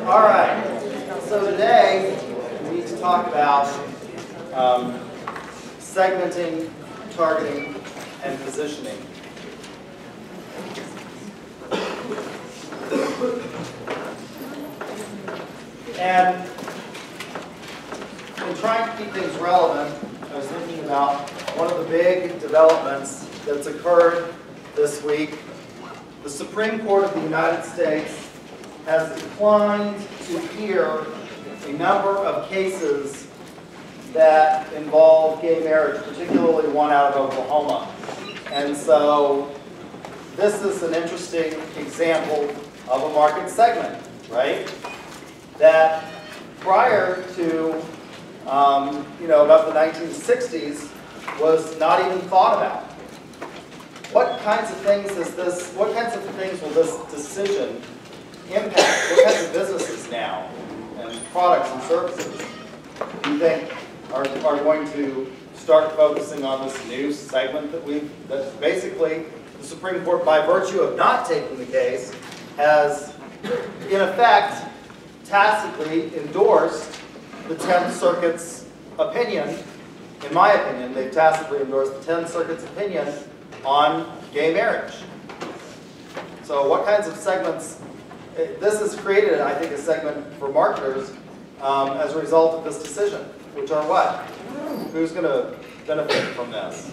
All right, so today we need to talk about segmenting, targeting, and positioning. And in trying to keep things relevant, I was thinking about one of the big developments that's occurred this week. The Supreme Court of the United States has declined to hear a number of cases that involve gay marriage, particularly one out of Oklahoma. And so this is an interesting example of a market segment, right? That prior to about the 1960s was not even thought about. What kinds of things will this decision impact? What kinds of businesses now and products and services do you think are going to start focusing on this new segment that basically the Supreme Court, by virtue of not taking the case, has in effect tacitly endorsed the 10th Circuit's opinion. In my opinion, they've tacitly endorsed the 10th Circuit's opinion on gay marriage. So what kinds of segments? This has created, I think, a segment for marketers as a result of this decision, which are what? Who's going to benefit from this?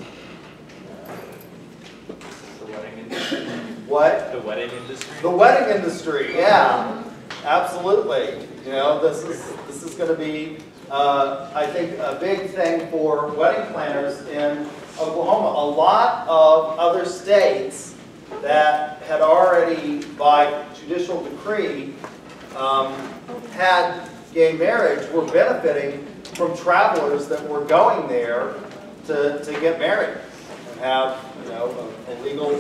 The wedding industry. What? The wedding industry. The wedding industry, yeah. Absolutely. This is going to be, I think, a big thing for wedding planners in Oklahoma. A lot of other states that had already, by judicial decree, had gay marriage were benefiting from travelers that were going there to get married and have a legal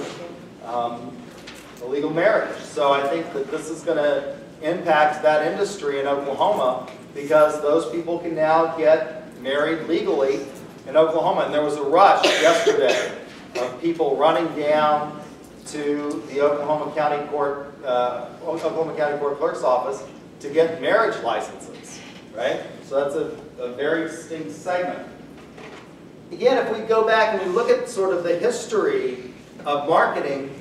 marriage. So I think that this is going to impact that industry in Oklahoma because those people can now get married legally in Oklahoma. And there was a rush yesterday of people running down to the Oklahoma County Court Clerk's office to get marriage licenses, right? So that's a very distinct segment. Again, if we go back and we look at sort of the history of marketing,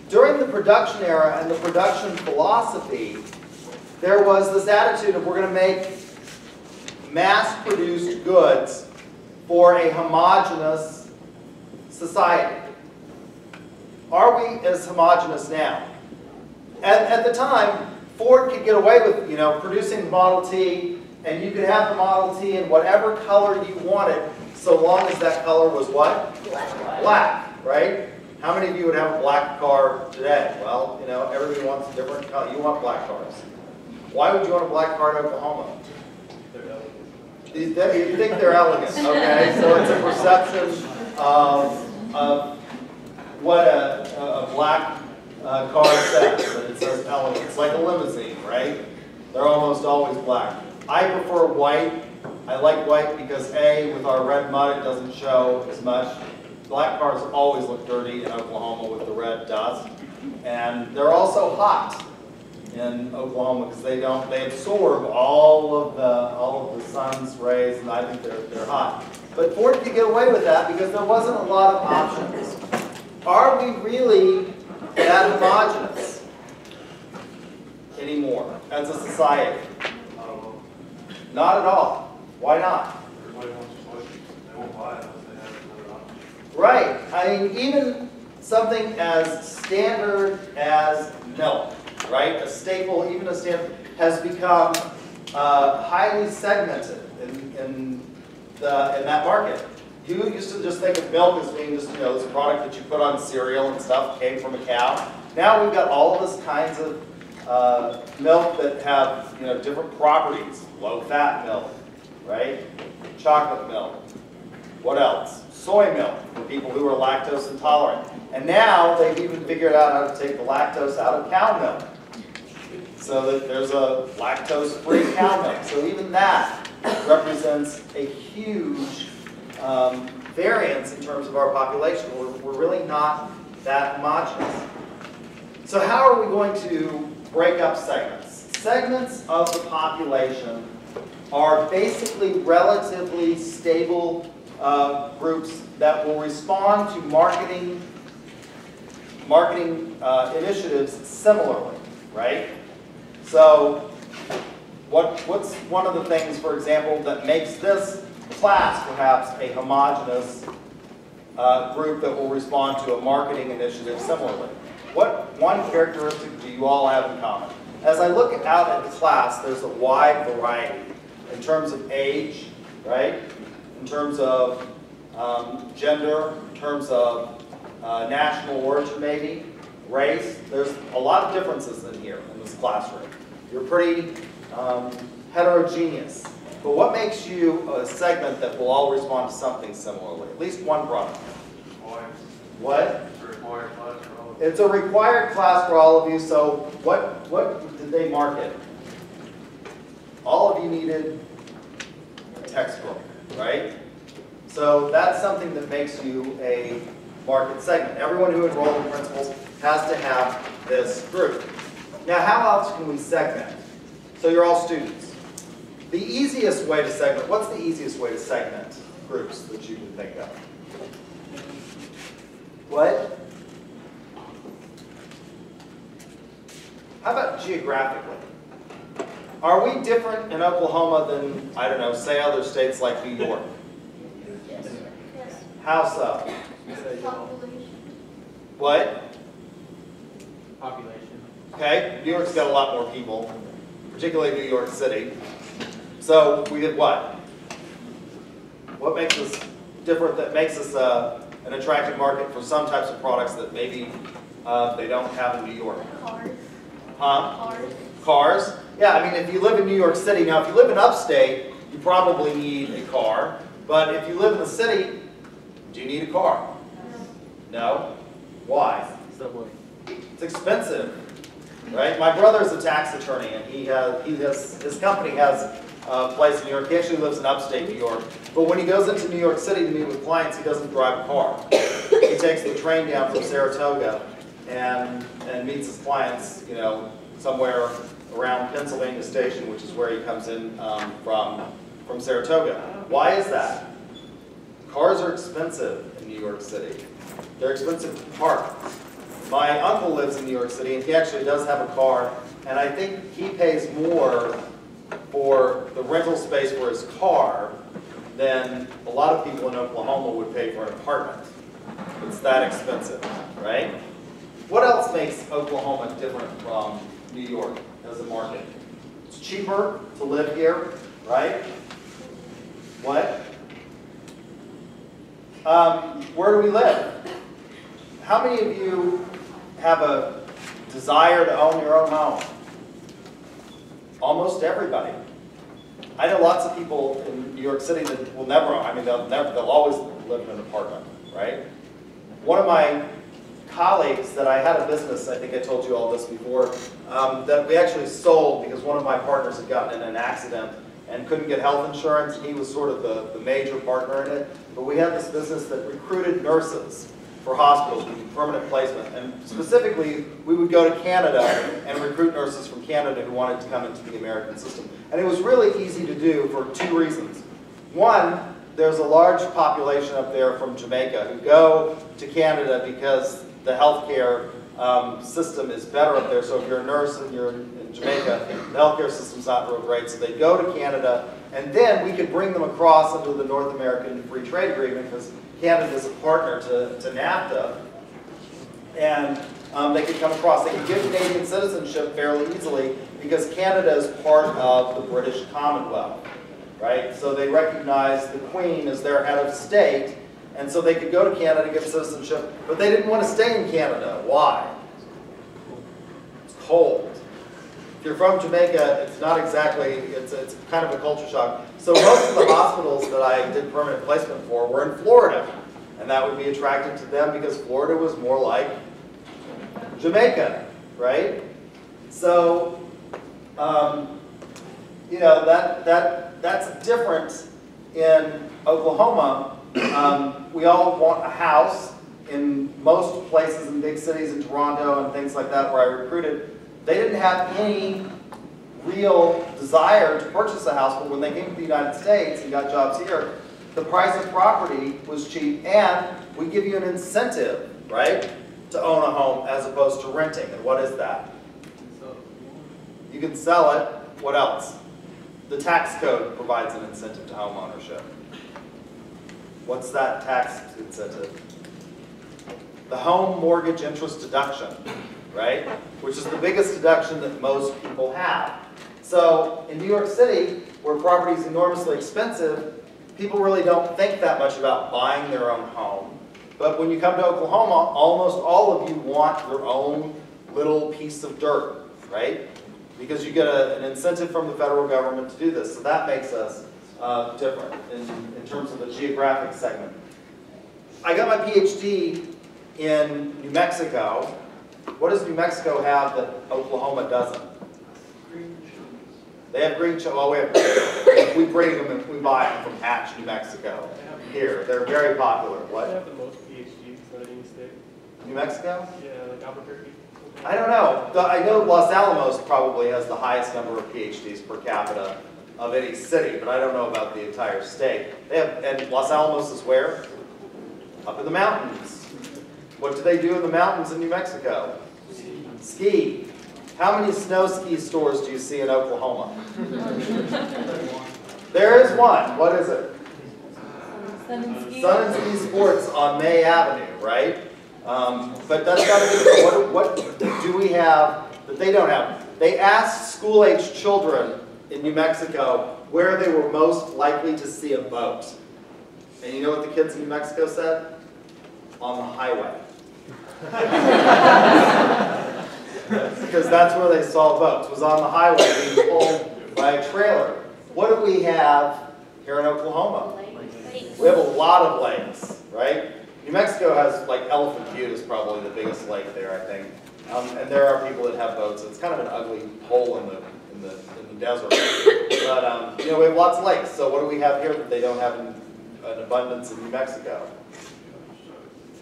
during the production era and the production philosophy, there was this attitude of we're going to make mass-produced goods for a homogeneous society. Are we as homogeneous now? At the time, Ford could get away with producing the Model T, and you could have the Model T in whatever color you wanted, so long as that color was what? Black, right? How many of you would have a black car today? Well, everybody wants a different color. You want black cars. Why would you want a black car in Oklahoma? They're elegant. You think they're elegant, okay? So it's a perception of what a black car says, but it says elegant. It's like a limousine, right? They're almost always black. I prefer white. I like white because A, with our red mud, it doesn't show as much. Black cars always look dirty in Oklahoma with the red dust. And they're also hot in Oklahoma because they absorb all of the sun's rays, and I think they're hot. But Ford could get away with that because there wasn't a lot of options. Are we really that homogeneous anymore as a society? Not at all. Why not? Everybody wants choices. They won't buy it unless they have another option. Right. I mean, even something as standard as milk, right? A staple, even a standard, has become highly segmented in that market. You used to just think of milk as being just this product that you put on cereal and stuff, came from a cow. Now we've got all of this kinds of milk that have different properties. Low-fat milk, right? Chocolate milk. What else? Soy milk for people who are lactose intolerant. And now they've even figured out how to take the lactose out of cow milk, so that there's a lactose-free cow milk. So even that represents a huge variance in terms of our population. We're really not that homogeneous. So how are we going to break up segments? segments of the population are basically relatively stable groups that will respond to marketing initiatives similarly, right? So what's one of the things, for example, that makes this class perhaps a homogeneous group that will respond to a marketing initiative similarly? What one characteristic do you all have in common? As I look out at the class, there's a wide variety in terms of age, right? In terms of gender, in terms of national origin maybe, race. There's a lot of differences in here in this classroom. You're pretty heterogeneous. But what makes you a segment that will all respond to something similarly? At least one product. What? It's a required class for all of us. It's a required class for all of you, so what did they market? All of you needed a textbook, right? So that's something that makes you a market segment. Everyone who enrolled in principals has to have this group. Now, how else can we segment? So you're all students. The easiest way to segment, what's the easiest way to segment groups that you can think of? What? How about geographically? Are we different in Oklahoma than, I don't know, say other states like New York? Yes. How so? Population. What? Population. Okay, New York's got a lot more people, particularly New York City. So we did what? What makes us different, that makes us an attractive market for some types of products that maybe they don't have in New York? Cars. Huh? Cars. Cars? Yeah, I mean, if you live in New York City, now if you live in upstate, you probably need a car. But if you live in the city, do you need a car? No? Why? Subway. It's expensive, right? My brother's a tax attorney, and his company has a place in New York. He actually lives in upstate New York. But when he goes into New York City to meet with clients, he doesn't drive a car. He takes the train down from Saratoga and meets his clients, you know, somewhere around Pennsylvania Station, which is where he comes in from Saratoga. Why is that? Cars are expensive in New York City. They're expensive to park. My uncle lives in New York City, and he actually does have a car, and I think he pays more for the rental space for his car than a lot of people in Oklahoma would pay for an apartment. It's that expensive, right? What else makes Oklahoma different from New York as a market? It's cheaper to live here, right? What? Where do we live? How many of you have a desire to own your own home? Almost everybody. I know lots of people in New York City that will never own. I mean, they'll always live in an apartment, right? One of my colleagues that I had a business, I think I told you all this before, that we actually sold because one of my partners had gotten in an accident and couldn't get health insurance, and he was sort of the major partner in it. But we had this business that recruited nurses for hospitals. We did permanent placement. And specifically, we would go to Canada and recruit nurses from Canada who wanted to come into the American system. And it was really easy to do for two reasons. One, there's a large population up there from Jamaica who go to Canada because the healthcare system is better up there. So if you're a nurse and you're in Jamaica, the healthcare system's not real great. So they go to Canada, and then we could bring them across under the North American Free Trade Agreement because Canada is a partner to NAFTA, and they could come across. They could get Canadian citizenship fairly easily because Canada is part of the British Commonwealth, right? So they recognize the Queen as their head of state, and so they could go to Canada to get citizenship, but they didn't want to stay in Canada. Why? It's cold. If you're from Jamaica, it's not exactly, it's kind of a culture shock. So most of the hospitals that I did permanent placement for were in Florida. And that would be attractive to them because Florida was more like Jamaica, right? So, you know, that's different in Oklahoma. We all want a house in most places in big cities in Toronto and things like that where I recruited. They didn't have any real desire to purchase a house, but when they came to the United States and got jobs here, the price of property was cheap, and we give you an incentive, right, to own a home as opposed to renting. And what is that? You can sell it. What else? The tax code provides an incentive to home ownership. What's that tax incentive? The home mortgage interest deduction, right? Which is the biggest deduction that most people have. So in New York City, where property is enormously expensive, people really don't think that much about buying their own home. But when you come to Oklahoma, almost all of you want your own little piece of dirt, right? Because you get an incentive from the federal government to do this. So that makes us different in terms of the geographic segment. I got my PhD in New Mexico. What does New Mexico have that Oklahoma doesn't? Green chilies. They have green chilies. Oh, we bring them and we buy them from Hatch, New Mexico. Here, they're very popular. What? They have the most PhDs out of any state. New Mexico? Yeah, like Albuquerque. I don't know. I know Los Alamos probably has the highest number of PhDs per capita of any city, but I don't know about the entire state. They have, and Los Alamos is where? Up in the mountains. What do they do in the mountains in New Mexico? Ski. How many snow ski stores do you see in Oklahoma? There is one. What is it? Sun and Ski. Sun and Ski Sports on May Avenue, right? But that's not a good. What do we have that they don't have? They asked school-age children in New Mexico where they were most likely to see a boat. And you know what the kids in New Mexico said? On the highway. Because that's where they saw boats, was on the highway being pulled by a trailer. What do we have here in Oklahoma? We have a lot of lakes, right? New Mexico has, like, Elephant Butte is probably the biggest lake there, I think. And there are people that have boats. It's kind of an ugly hole in the desert. But, you know, we have lots of lakes. So what do we have here that they don't have an abundance in New Mexico?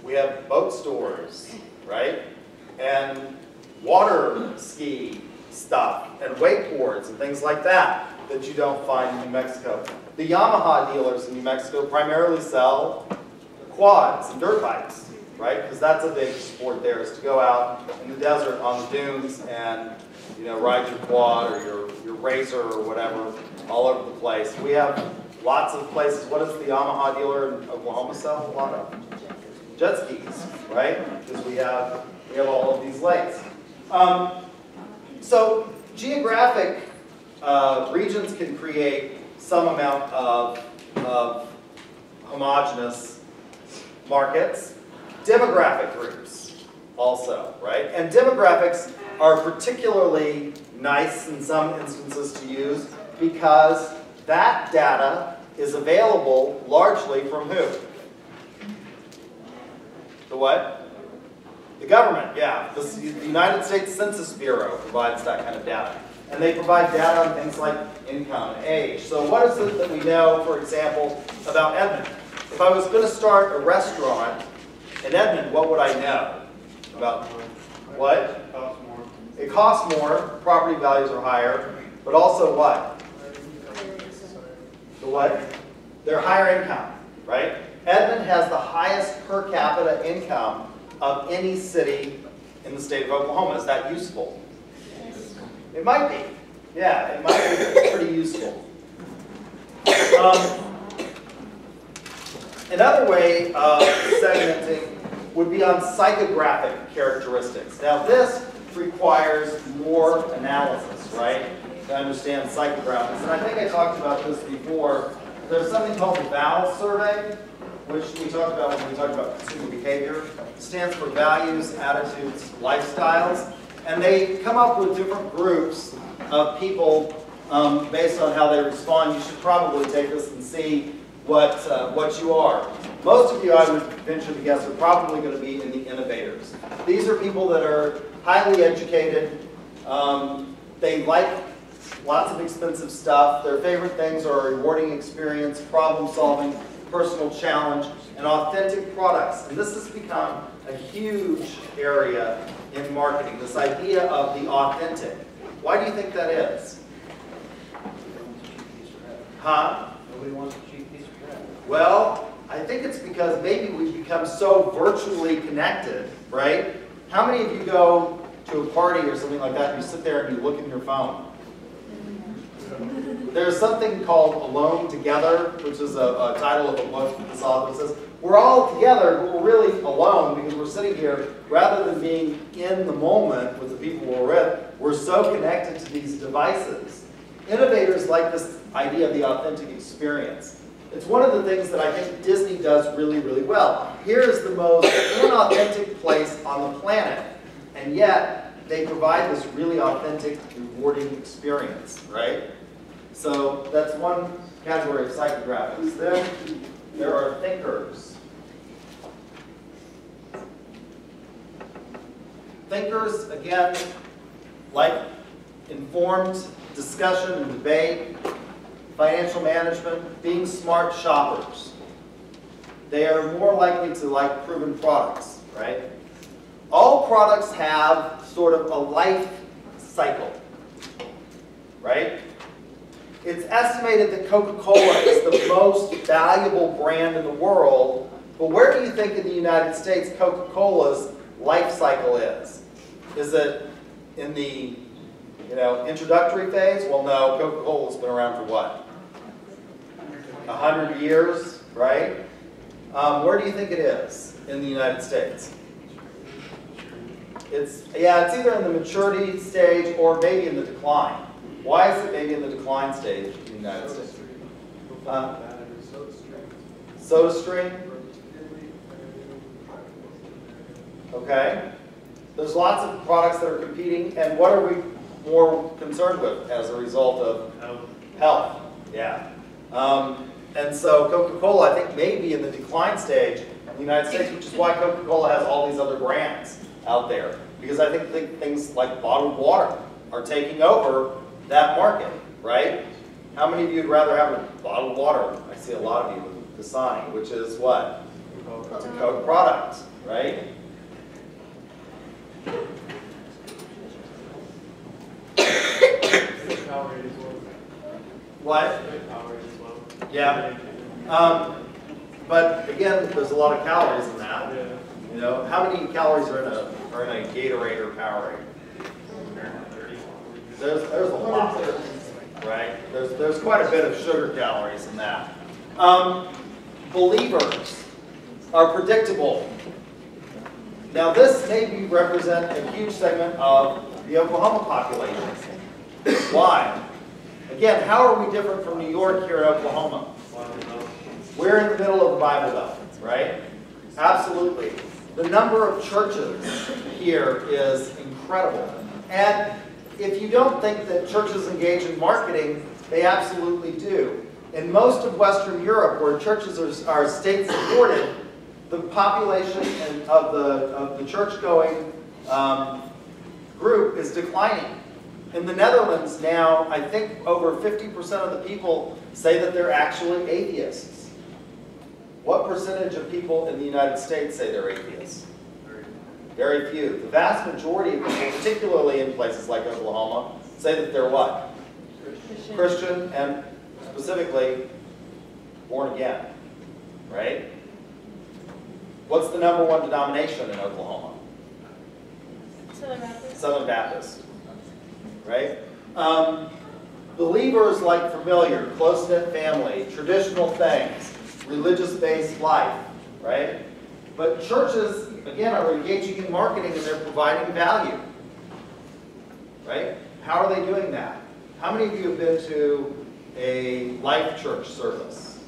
We have boat stores, right? And water ski stuff and wakeboards and things like that that you don't find in New Mexico. The Yamaha dealers in New Mexico primarily sell quads and dirt bikes, right? Because that's a big sport there, is to go out in the desert on the dunes and, you know, ride your quad or your racer or whatever all over the place. We have lots of places. What does the Yamaha dealer in Oklahoma sell? A lot of jet skis, right? Because we have all of these lakes. So geographic regions can create some amount of homogeneous markets. Demographic groups also, right? And demographics are particularly nice in some instances to use because that data is available largely from who? The what? The government, yeah. The United States Census Bureau provides that kind of data. And they provide data on things like income and age. So what is it that we know, for example, about Edmond? If I was going to start a restaurant in Edmond, what would I know about what? Costs more. It costs more, property values are higher, but also what? The what? They're higher income, right? Edmond has the highest per capita income of any city in the state of Oklahoma. Is that useful? It might be. Yeah, it might be pretty useful. Another way of segmenting would be on psychographic characteristics. Now this requires more analysis, right, to understand psychographics. And I think I talked about this before. There's something called the VAL survey, which we talked about when we talked about consumer behavior. It stands for values, attitudes, lifestyles. And they come up with different groups of people based on how they respond. You should probably take this and see what you are. Most of you, I would venture to guess, are probably going to be in the innovators. These are people that are highly educated. They like lots of expensive stuff. Their favorite things are a rewarding experience, problem solving, personal challenge, and authentic products. And this has become a huge area in marketing, this idea of the authentic. Why do you think that is? Huh? Nobody wants a cheap piece of bread. Well, I think it's because maybe we've become so virtually connected, right? How many of you go to a party or something like that and you sit there and you look in your phone? There's something called Alone Together, which is a title of a book that this author says, we're all together, but we're really alone because we're sitting here, rather than being in the moment with the people we're with, we're so connected to these devices. Innovators like this idea of the authentic experience. It's one of the things that I think Disney does really, really well. Here is the most inauthentic place on the planet, and yet they provide this really authentic, rewarding experience, right? So that's one category of psychographics. Then there are thinkers. Thinkers, again, like informed discussion and debate, financial management, being smart shoppers. They are more likely to like proven products, right? All products have sort of a life cycle, right? It's estimated that Coca-Cola is the most valuable brand in the world, but where do you think in the United States Coca-Cola's life cycle is? Is it in the introductory phase? Well, no, Coca-Cola's been around for what? 100 years, right? Where do you think it is in the United States? It's either in the maturity stage or maybe in the decline. Why is it maybe in the decline stage in the United States? Soda stream? Okay. There's lots of products that are competing, and what are we more concerned with as a result of health? Yeah. And so Coca-Cola, I think, may be in the decline stage in the United States, which is why Coca-Cola has all these other brands out there. Because I think things like bottled water are taking over that market, right? How many of you would rather have a bottled water? I see a lot of you with Dasani, which is what? It's a Coke product, right? What? Yeah. But again, there's a lot of calories in that. How many calories are in a Gatorade or Powerade? There's a lot, right? There's quite a bit of sugar calories in that. Believers are predictable. Now this may represent a huge segment of the Oklahoma population. Why? Again, how are we different from New York here in Oklahoma? We're in the middle of the Bible Belt, right? Absolutely. The number of churches here is incredible. And if you don't think that churches engage in marketing, they absolutely do. In most of Western Europe, where churches are state-supported, the population of the church-going group is declining. In the Netherlands now, I think over 50% of the people say that they're actually atheists. What percentage of people in the United States say they're atheists? Very few. The vast majority of people, particularly in places like Oklahoma, say that they're what? Christian, and specifically born again, right? What's the #1 denomination in Oklahoma? Southern Baptist, right? Believers like familiar, close-knit family, traditional things, religious-based life, right? But churches, again, are engaging in marketing and they're providing value, right? How are they doing that? How many of you have been to a Life Church service?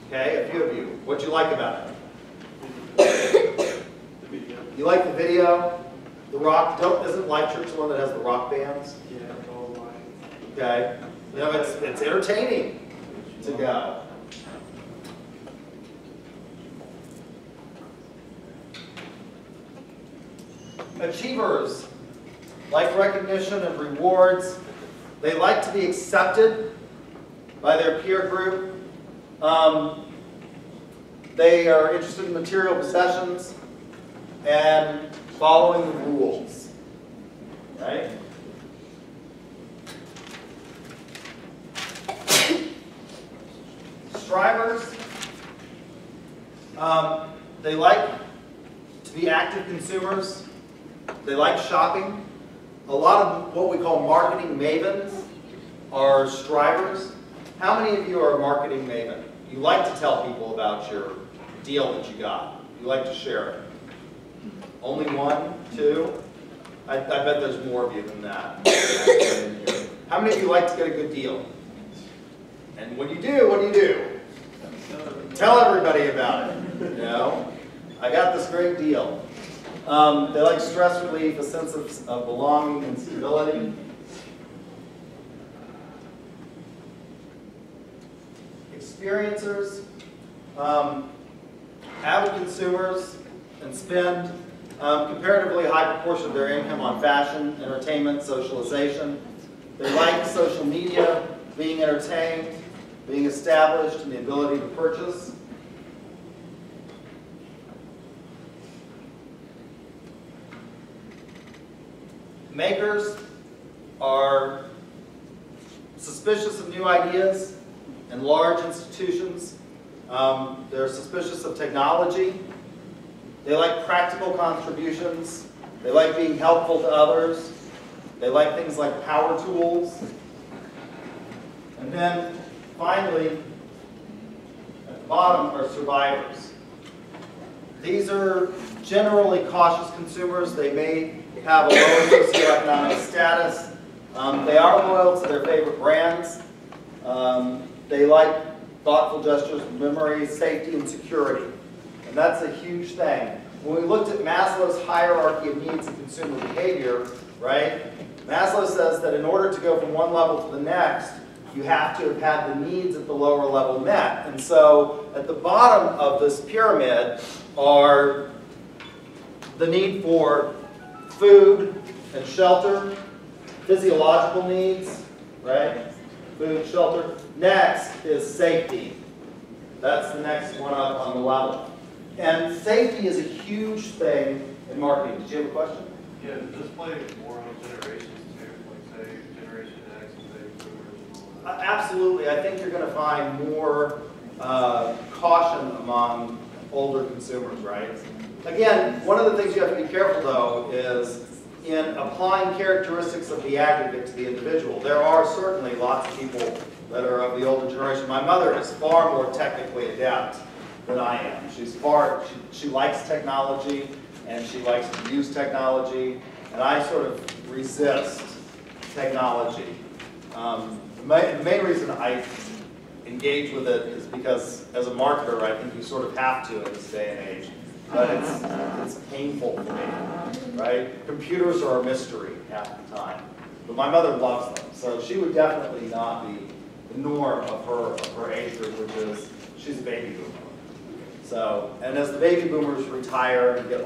Okay, a few of you. What'd you like about it? You like the video? The rock, isn't Life Church the one that has the rock bands? Okay. It's entertaining to go. Achievers like recognition and rewards. They like to be accepted by their peer group. They are interested in material possessions and following the rules, right? Strivers, they like to be active consumers. They like shopping. A lot of what we call marketing mavens are strivers. How many of you are a marketing maven? You like to tell people about your deal that you got. You like to share it. Only one, two? I bet there's more of you than that. How many of you like to get a good deal? And when you do, what do you do? Tell everybody about it. You know, I got this great deal. They like stress relief, a sense of belonging and stability. Experiencers, avid consumers, and spend comparatively high proportion of their income on fashion, entertainment, socialization. They like social media, being entertained, being established, and the ability to purchase. Makers are suspicious of new ideas and large institutions. They're suspicious of technology. They like practical contributions. They like being helpful to others. They like things like power tools. And then, finally, at the bottom are survivors. These are generally cautious consumers. They may have a lower socioeconomic status. They are loyal to their favorite brands. They like thoughtful gestures, memory, safety, and security. And that's a huge thing. When we looked at Maslow's hierarchy of needs and consumer behavior, right, Maslow says that in order to go from one level to the next, you have to have had the needs at the lower level met. And so at the bottom of this pyramid are the need for food and shelter, physiological needs, right? Food, shelter. Next is safety. That's the next one up on the level. And safety is a huge thing in marketing. Did you have a question? Yeah, does this play more on generations too? Like say Generation X and baby boomers and all that? Absolutely. I think you're going to find more caution among older consumers, right? Again, one of the things you have to be careful though is in applying characteristics of the aggregate to the individual. There are certainly lots of people that are of the older generation. My mother is far more technically adept than I am. She likes technology and she likes to use technology, and I sort of resist technology. The main reason I engage with it is because as a marketer, I think you sort of have to in this day and age. But it's painful for me, right? Computers are a mystery half the time. But my mother loves them, so she would definitely not be the norm of her age group, which is she's a baby boomer. So, and as the baby boomers retire and get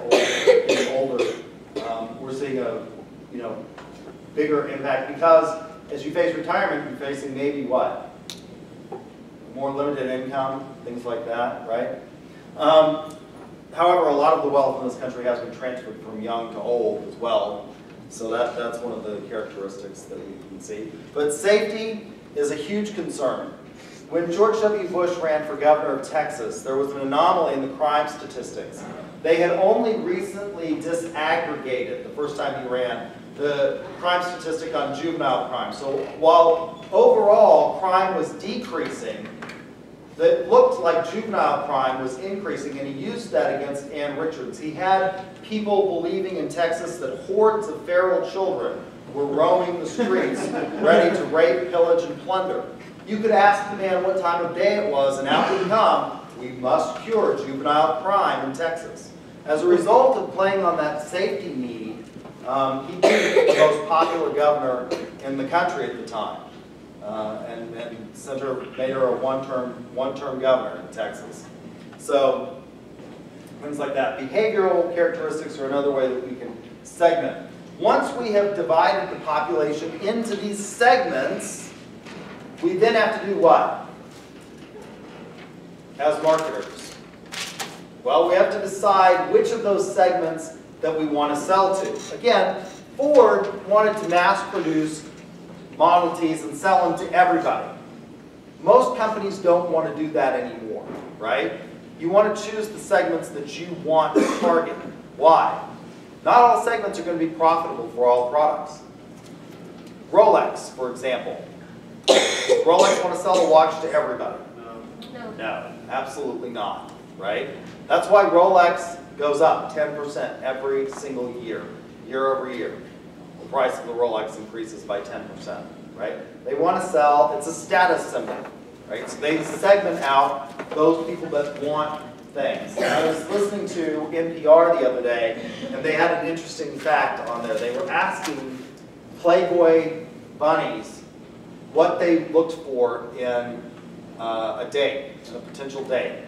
older, we're seeing a bigger impact because as you face retirement, you're facing maybe what? More limited income, things like that, right? However, a lot of the wealth in this country has been transferred from young to old as well. So that's one of the characteristics that we can see. But safety is a huge concern. When George W. Bush ran for governor of Texas, there was an anomaly in the crime statistics. They had only recently disaggregated, the first time he ran, the crime statistic on juvenile crime. So while overall crime was decreasing, that looked like juvenile crime was increasing, and he used that against Ann Richards. He had people believing in Texas that hordes of feral children were roaming the streets, ready to rape, pillage, and plunder. You could ask the man what time of day it was, and out would come, we must cure juvenile crime in Texas. As a result of playing on that safety need, he became the most popular governor in the country at the time. And made her a one-term governor in Texas. So things like that. Behavioral characteristics are another way that we can segment. Once we have divided the population into these segments, we then have to do what? As marketers. Well, we have to decide which of those segments that we want to sell to. Again, Ford wanted to mass produce Model Ts and sell them to everybody. Most companies don't want to do that anymore, right? You want to choose the segments that you want to target. Why? Not all segments are going to be profitable for all products. Rolex, for example. Does Rolex want to sell a watch to everybody? No. No, absolutely not, right? That's why Rolex goes up 10% every single year, year over year. The price of the Rolex increases by 10%, right? They want to sell, it's a status symbol, right? So they segment out those people that want things. I was listening to NPR the other day, and they had an interesting fact on there. They were asking Playboy bunnies what they looked for in a date, in a potential date.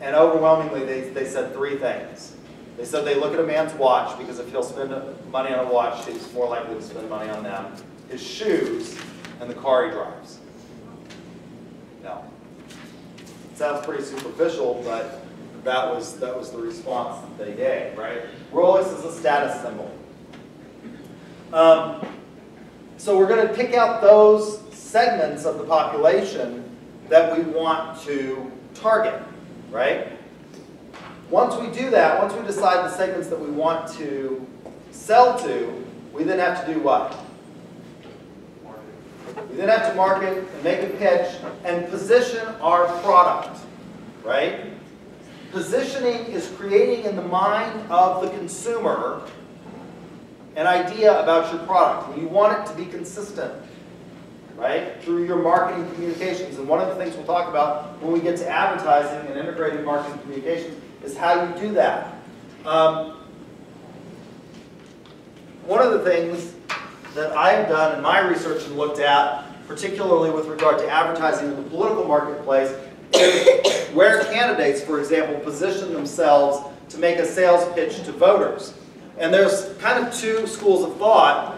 And overwhelmingly, they said three things. They said they look at a man's watch, because if he'll spend money on a watch, he's more likely to spend money on them. His shoes, and the car he drives. No. It sounds pretty superficial, but that was the response that they gave, right? Rolex is a status symbol. So we're going to pick out those segments of the population that we want to target, right? Once we do that, once we decide the segments that we want to sell to, we then have to do what? We then have to market and make a pitch and position our product, right? Positioning is creating in the mind of the consumer an idea about your product. And you want it to be consistent, right? Through your marketing communications. And one of the things we'll talk about when we get to advertising and integrated marketing communications is how you do that. One of the things that I have done in my research and looked at, particularly with regard to advertising in the political marketplace, is where candidates, for example, position themselves to make a sales pitch to voters. And there's kind of two schools of thought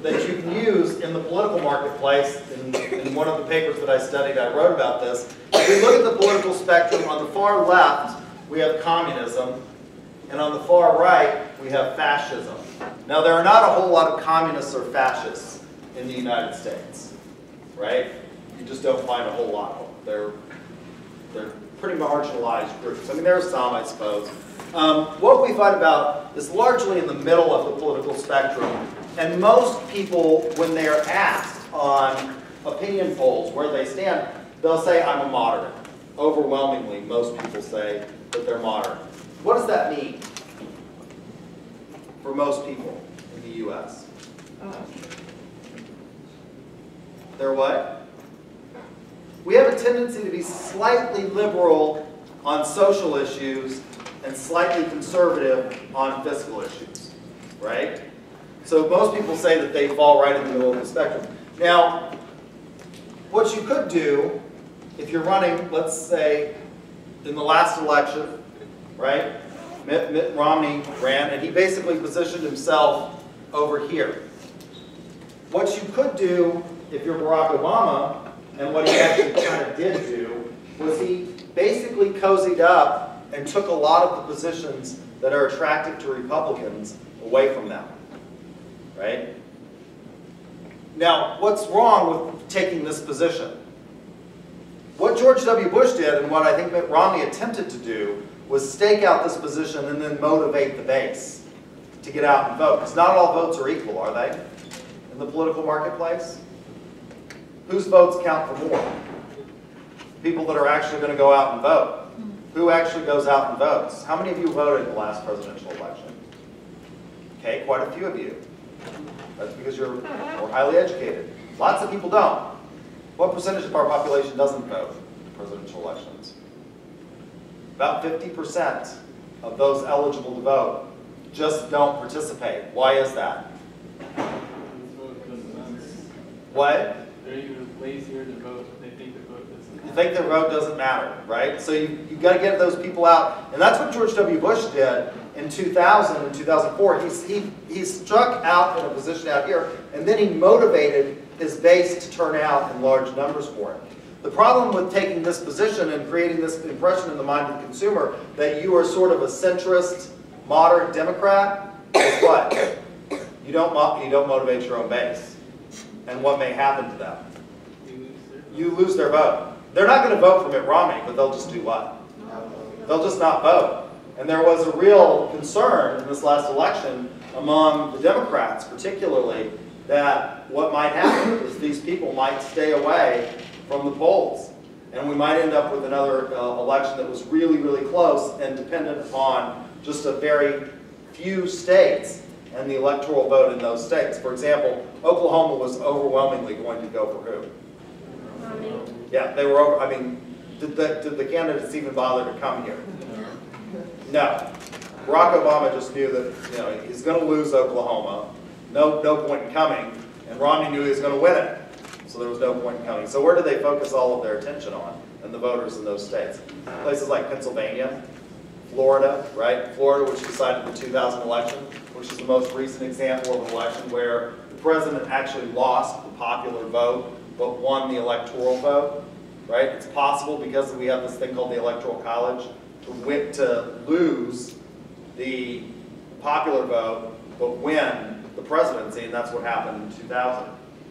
that you can use in the political marketplace. In one of the papers that I studied, I wrote about this. If we look at the political spectrum, on the far left, we have communism, and on the far right, we have fascism. Now, there are not a whole lot of communists or fascists in the United States, right? You just don't find a whole lot of them. They're pretty marginalized groups. I mean, there are some, I suppose. What we find about is largely in the middle of the political spectrum, and most people, when they're asked on opinion polls where they stand, they'll say, I'm a moderate. Overwhelmingly, most people say that they're moderate. What does that mean for most people in the U.S.? They're what? We have a tendency to be slightly liberal on social issues and slightly conservative on fiscal issues, right? So most people say that they fall right in the middle of the spectrum. Now, what you could do, if you're running, let's say, in the last election, right? Mitt Romney ran, and he basically positioned himself over here. What you could do, if you're Barack Obama, and what he actually kind of did do, was he basically cozied up and took a lot of the positions that are attractive to Republicans away from them, right? Now, what's wrong with taking this position? What George W. Bush did, and what I think Mitt Romney attempted to do, was stake out this position and then motivate the base to get out and vote. Because not all votes are equal, are they? In the political marketplace? Whose votes count for more? People that are actually going to go out and vote. Who actually goes out and votes? How many of you voted in the last presidential election? Okay, quite a few of you. That's because you're more highly educated. Lots of people don't. What percentage of our population doesn't vote in presidential elections? About 50% of those eligible to vote just don't participate. Why is that? What? They're even lazier to vote. They think the vote doesn't matter. You think their vote doesn't matter, right? So you've got to get those people out. And that's what George W. Bush did in 2000 and 2004. He struck out in a position out here, and then he motivated his base to turn out in large numbers for it. The problem with taking this position and creating this impression in the mind of the consumer that you are sort of a centrist, moderate Democrat is what? You don't motivate your own base. And what may happen to them? You lose their vote. They're not going to vote for Mitt Romney, but they'll just do what? They'll just not vote. And there was a real concern in this last election among the Democrats, particularly, that what might happen is these people might stay away from the polls. And we might end up with another election that was really, really close and dependent upon just a very few states and the electoral vote in those states. For example, Oklahoma was overwhelmingly going to go for who? Yeah, they were over. I mean, did the candidates even bother to come here? No. Barack Obama just knew that he's going to lose Oklahoma. No point in coming. And Romney knew he was going to win it. So there was no point in coming. So where did they focus all of their attention on? And the voters in those states? Places like Pennsylvania, Florida, right? Florida, which decided the 2000 election, which is the most recent example of an election where the president actually lost the popular vote, but won the electoral vote, right? It's possible because we have this thing called the Electoral College to lose the popular vote, but win the presidency, and that's what happened in 2000.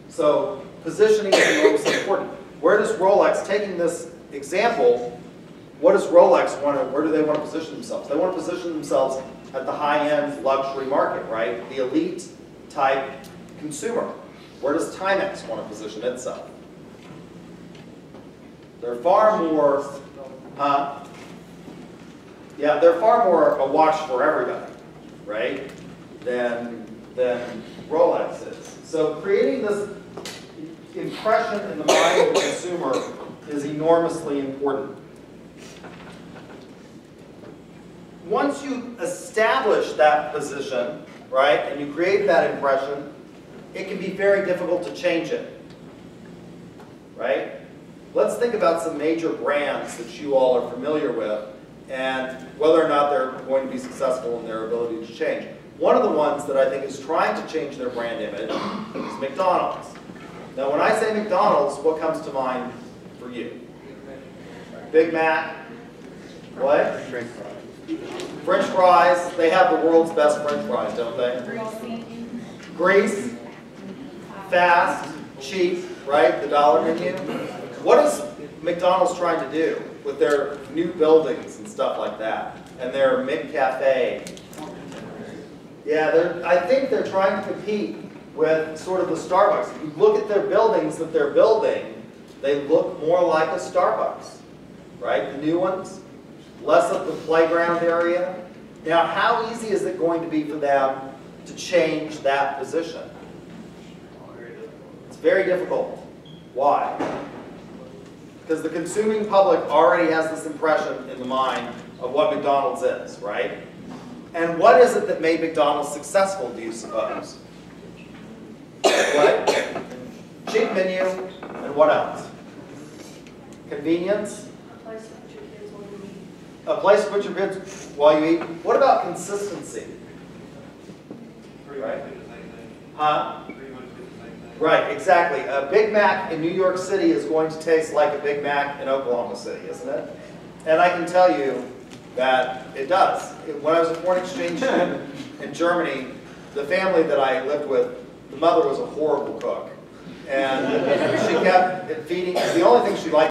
So positioning is enormously important. Where does Rolex, taking this example, what does Rolex want to, where do they want to position themselves? They want to position themselves at the high-end luxury market, right? The elite type consumer. Where does Timex want to position itself? They're far more, they're far more a watch for everybody, right? Than Rolex is. So creating this impression in the mind of the consumer is enormously important. Once you establish that position, right, and you create that impression, it can be very difficult to change it, right? Let's think about some major brands that you all are familiar with and whether or not they're going to be successful in their ability to change. One of the ones that I think is trying to change their brand image is McDonald's. Now, when I say McDonald's, what comes to mind for you? Big Mac. What? French fries. They have the world's best French fries, don't they? Grease. Fast. Cheap, right? The dollar menu. What is McDonald's trying to do with their new buildings and stuff like that? And their McCafe. Yeah, I think they're trying to compete with sort of the Starbucks. If you look at their buildings that they're building, they look more like a Starbucks, right? The new ones, less of the playground area. Now, how easy is it going to be for them to change that position? It's very difficult. Why? Because the consuming public already has this impression in the mind of what McDonald's is, right? And what is it that made McDonald's successful, do you suppose? What? Cheap menu, and what else? Convenience? A place to put your kids while you eat. What about consistency? Right? Huh? Right, exactly. A Big Mac in New York City is going to taste like a Big Mac in Oklahoma City, isn't it? And I can tell you that it does. When I was a foreign exchange student in Germany, the family that I lived with, the mother was a horrible cook. And she kept feeding, the only thing she liked